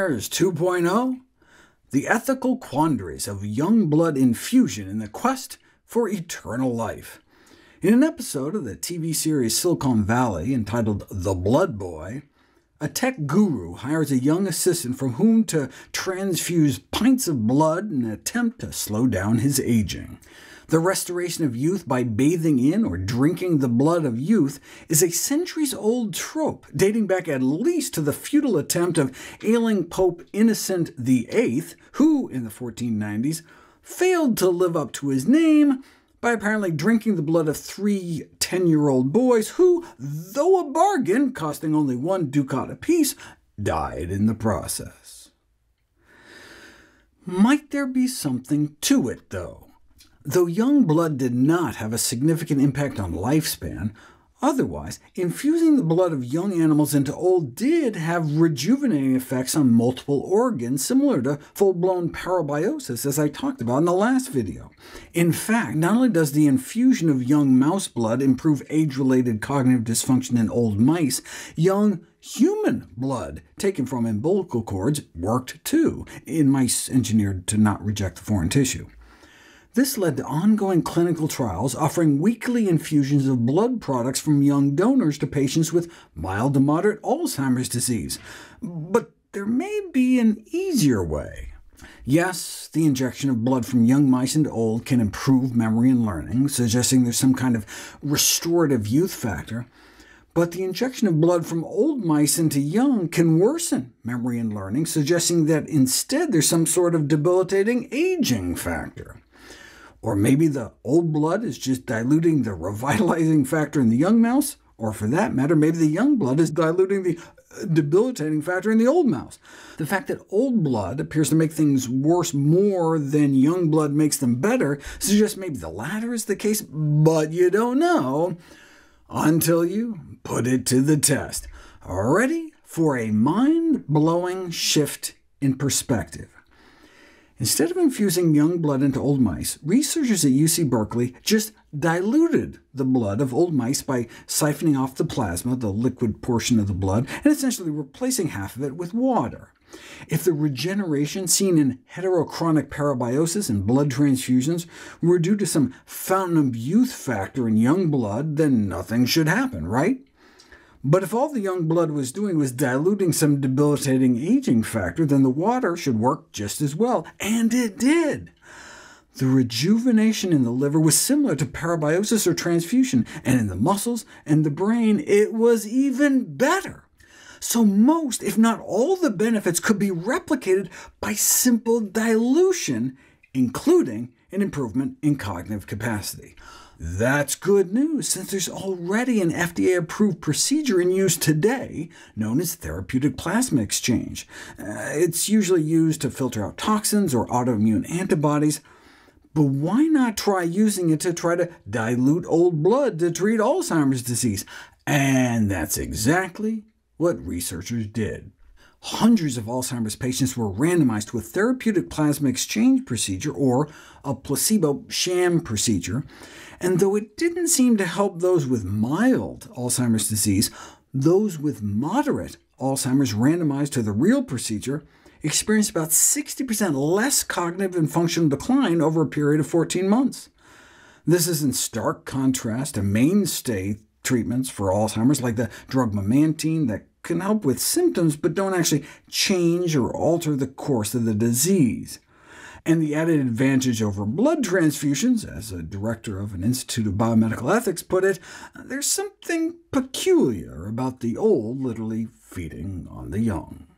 Alzheimer's 2.0? The ethical quandaries of young blood infusion in the quest for eternal life. In an episode of the TV series Silicon Valley entitled The Blood Boy, a tech guru hires a young assistant from whom to transfuse pints of blood in an attempt to slow down his aging. The restoration of youth by bathing in or drinking the blood of youth is a centuries-old trope, dating back at least to the futile attempt of ailing Pope Innocent VIII, who, in the 1490s, failed to live up to his name by apparently drinking the blood of 3 10-year-old boys who, though a bargain costing only 1 ducat apiece, died in the process. Might there be something to it, though? Though young blood did not have a significant impact on lifespan, otherwise, infusing the blood of young animals into old did have rejuvenating effects on multiple organs, similar to full-blown parabiosis, as I talked about in the last video. In fact, not only does the infusion of young mouse blood improve age-related cognitive dysfunction in old mice, young human blood taken from umbilical cords worked too, in mice engineered to not reject the foreign tissue. This led to ongoing clinical trials offering weekly infusions of blood products from young donors to patients with mild to moderate Alzheimer's disease. But there may be an easier way. Yes, the injection of blood from young mice into old can improve memory and learning, suggesting there's some kind of restorative youth factor. But the injection of blood from old mice into young can worsen memory and learning, suggesting that instead there's some sort of debilitating aging factor. Or maybe the old blood is just diluting the revitalizing factor in the young mouse, or for that matter, maybe the young blood is diluting the debilitating factor in the old mouse. The fact that old blood appears to make things worse more than young blood makes them better suggests maybe the latter is the case, but you don't know until you put it to the test. Ready for a mind-blowing shift in perspective? Instead of infusing young blood into old mice, researchers at UC Berkeley just diluted the blood of old mice by siphoning off the plasma, the liquid portion of the blood, and essentially replacing half of it with water. If the regeneration seen in heterochronic parabiosis and blood transfusions were due to some fountain of youth factor in young blood, then nothing should happen, right? But if all the young blood was doing was diluting some debilitating aging factor, then the water should work just as well, and it did. The rejuvenation in the liver was similar to parabiosis or transfusion, and in the muscles and the brain it was even better. So most, if not all, the benefits could be replicated by simple dilution, including an improvement in cognitive capacity. That's good news, since there's already an FDA-approved procedure in use today known as therapeutic plasma exchange. It's usually used to filter out toxins or autoimmune antibodies, but why not try using it to try to dilute old blood to treat Alzheimer's disease? And that's exactly what researchers did. Hundreds of Alzheimer's patients were randomized to a therapeutic plasma exchange procedure, or a placebo sham procedure, and though it didn't seem to help those with mild Alzheimer's disease, those with moderate Alzheimer's randomized to the real procedure experienced about 60% less cognitive and functional decline over a period of 14 months. This is in stark contrast to mainstay treatments for Alzheimer's, like the drug memantine, that can help with symptoms but don't actually change or alter the course of the disease. And the added advantage over blood transfusions, as a director of an Institute of Biomedical Ethics put it, there's something peculiar about the old literally feeding on the young.